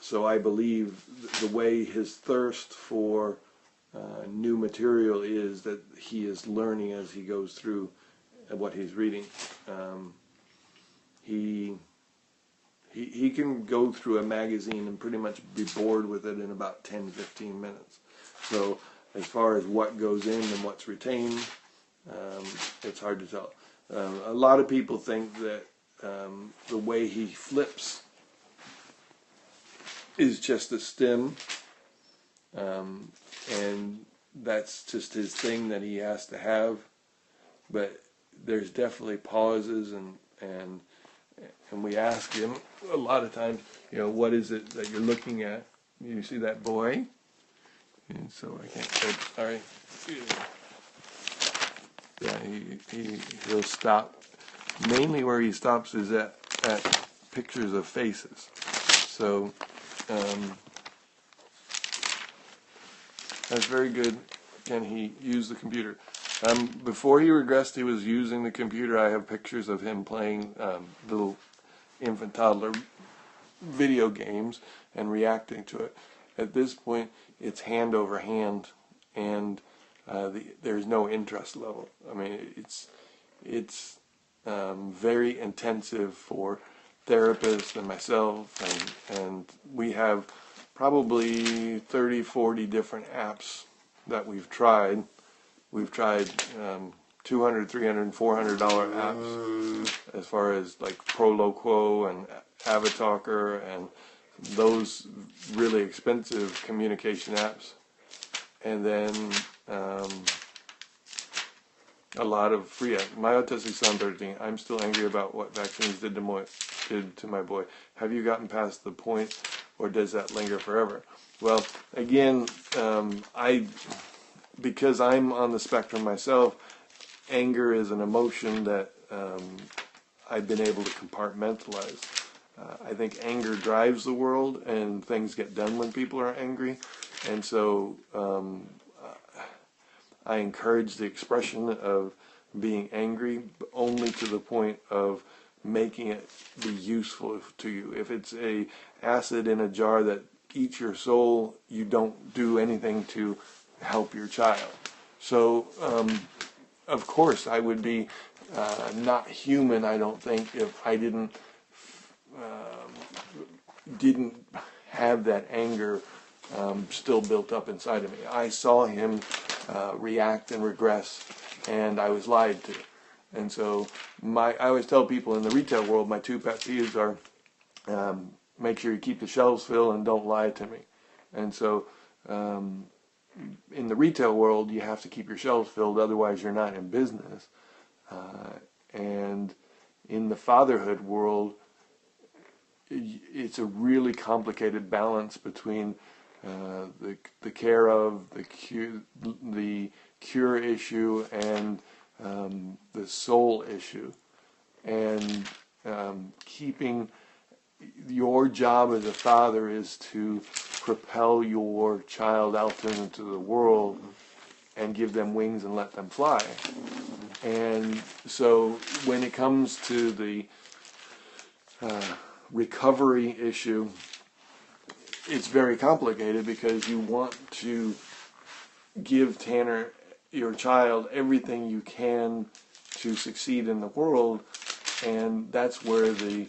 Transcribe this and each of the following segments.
So I believe the way his thirst for new material is that he is learning as he goes through what he's reading. He can go through a magazine and pretty much be bored with it in about 10-15 minutes. So as far as what goes in and what's retained, it's hard to tell. A lot of people think that the way he flips is just a stim, and that's just his thing that he has to have. But there's definitely pauses, and we ask him a lot of times, you know, what is it that you're looking at? You see that boy? And so I can't. Sorry. Yeah, he'll stop. Mainly where he stops is at pictures of faces. So that's very good. Can he use the computer? Before he regressed, he was using the computer. I have pictures of him playing little infant toddler video games and reacting to it. At this point, it's hand over hand, and there's no interest level. I mean, it's very intensive for therapists and myself, and we have probably 30-40 different apps that we've tried. We've tried $200, $300, $400 apps as far as like Proloquo and Avatalker and those really expensive communication apps, and then a lot of free apps. My autistic son 13. I'm still angry about what vaccines did to my boy. Have you gotten past the point, or does that linger forever? Well, again, because I'm on the spectrum myself, anger is an emotion that I've been able to compartmentalize. I think anger drives the world, and things get done when people are angry. And so I encourage the expression of being angry, but only to the point of making it be useful to you. If it's a acid in a jar that eats your soul, you don't do anything to help your child. So, of course, I would be not human, I don't think, if I didn't have that anger still built up inside of me. I saw him react and regress, and I was lied to. And so I always tell people in the retail world, my two pet peeves are make sure you keep the shelves filled and don't lie to me. And so in the retail world, you have to keep your shelves filled, otherwise you're not in business. And in the fatherhood world, it's a really complicated balance between the care of, the cure issue, and the soul issue. And keeping your job as a father is to propel your child out into the world and give them wings and let them fly. And so when it comes to the recovery issue, it's very complicated because you want to give Tanner, your child, everything you can to succeed in the world, and that's where the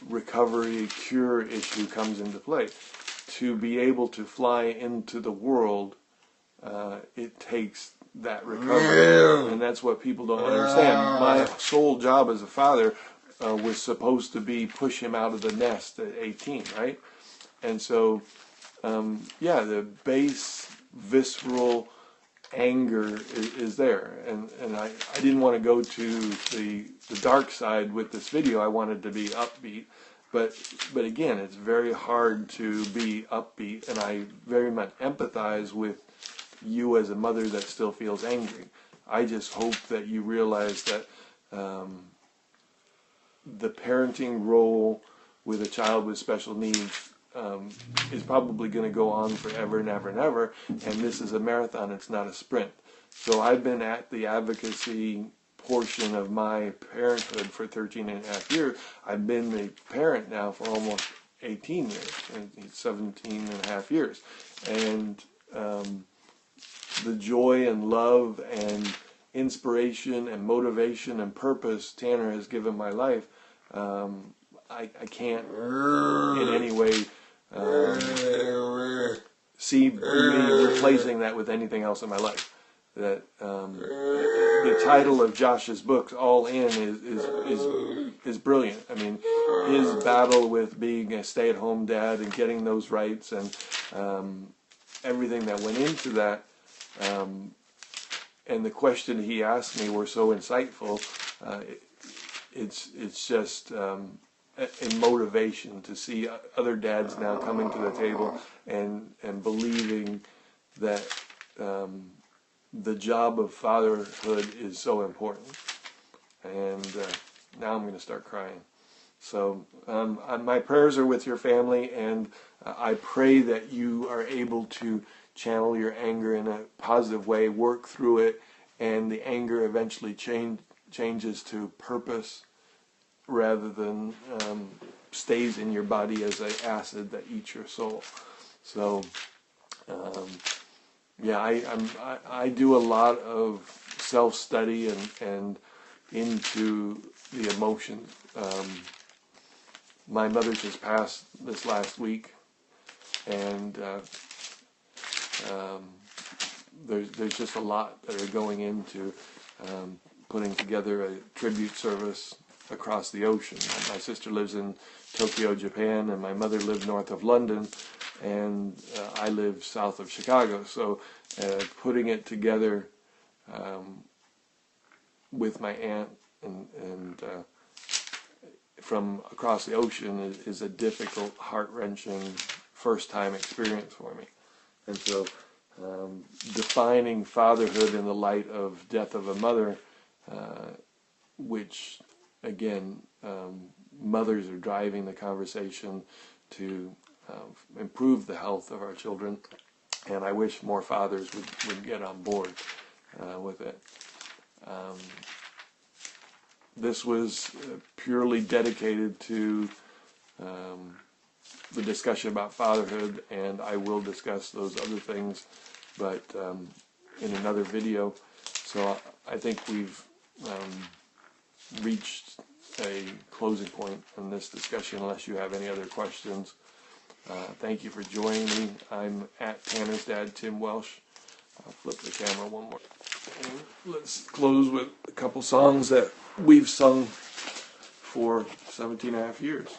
recovery cure issue comes into play. To be able to fly into the world, it takes that recovery, and that's what people don't understand. My sole job as a father was supposed to be push him out of the nest at 18, right? And so, yeah, the base visceral anger is there, and I didn't want to go to the dark side with this video. I wanted to be upbeat, but again, it's very hard to be upbeat, and I very much empathize with you as a mother that still feels angry. I just hope that you realize that the parenting role with a child with special needs is probably going to go on forever and ever and ever, and this is a marathon, it's not a sprint. So I've been at the advocacy portion of my parenthood for 13 and a half years. I've been the parent now for almost 18 years, and he's 17 and a half years. And the joy and love and inspiration and motivation and purpose Tanner has given my life, I can't in any way see me replacing that with anything else in my life. That the title of Josh's book, All In, is brilliant. I mean, his battle with being a stay-at-home dad and getting those rights and everything that went into that, and the question he asked me were so insightful. It's just a motivation to see other dads now coming to the table and believing that the job of fatherhood is so important. And now I'm going to start crying. So my prayers are with your family, and I pray that you are able to channel your anger in a positive way, work through it, and the anger eventually changes to purpose rather than stays in your body as an acid that eats your soul. So yeah, I do a lot of self-study and into the emotions. My mother just passed this last week, and there's just a lot that are going into putting together a tribute service across the ocean. My sister lives in Tokyo, Japan, and my mother lived north of London, and I live south of Chicago. So putting it together with my aunt and from across the ocean is a difficult, heart-wrenching, first-time experience for me. And so defining fatherhood in the light of death of a mother, which, again, mothers are driving the conversation to improve the health of our children, and I wish more fathers would get on board with it. This was purely dedicated to the discussion about fatherhood, and I will discuss those other things, but in another video. So I think we've reached a closing point in this discussion, unless you have any other questions. Thank you for joining me. I'm at Tanner's Dad, Tim Welsh. I'll flip the camera one more. And let's close with a couple songs that we've sung for 17 and a half years.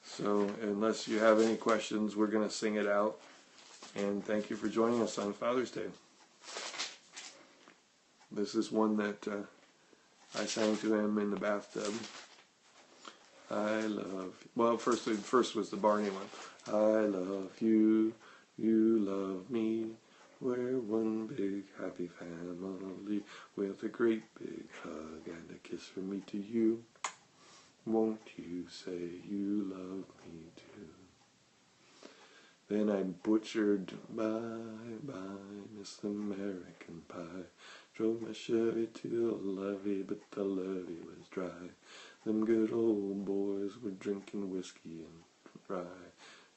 So unless you have any questions, we're going to sing it out. And thank you for joining us on Father's Day. This is one that I sang to him in the bathtub. I love, well, first was the Barney one. I love you, you love me. We're one big happy family with a great big hug and a kiss from me to you. Won't you say you love me too? Then I butchered bye, Miss American Pie. Drove my Chevy to a levee, but the levee was dry. Them good old boys were drinking whiskey and rye.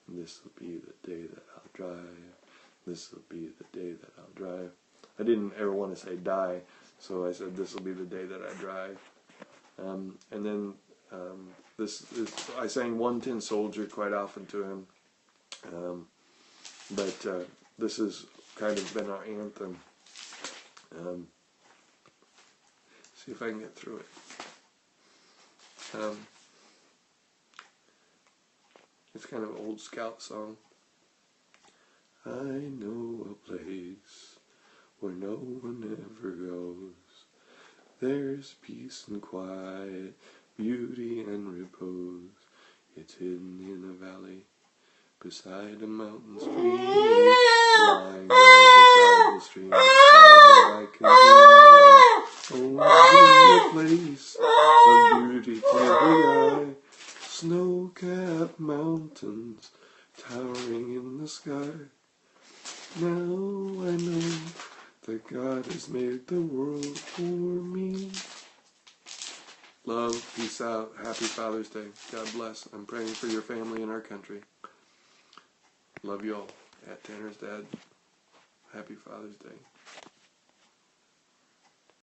And this'll be the day that I'll drive. This'll be the day that I'll drive. I didn't ever want to say die, so I said this'll be the day that I drive. And then I sang One Tin Soldier quite often to him. But this has kind of been our anthem. See if I can get through it. It's kind of an old Scout song. I know a place where no one ever goes. There's peace and quiet, beauty and repose. It's hidden in a valley, beside a mountain stream, lying beside the stream, beside I can be. Oh, a place of beauty to the eye, snow-capped mountains towering in the sky. Now I know that God has made the world for me. Love, peace out, happy Father's Day. God bless. I'm praying for your family and our country. Love you all. At Tanner's Dad, happy Father's Day.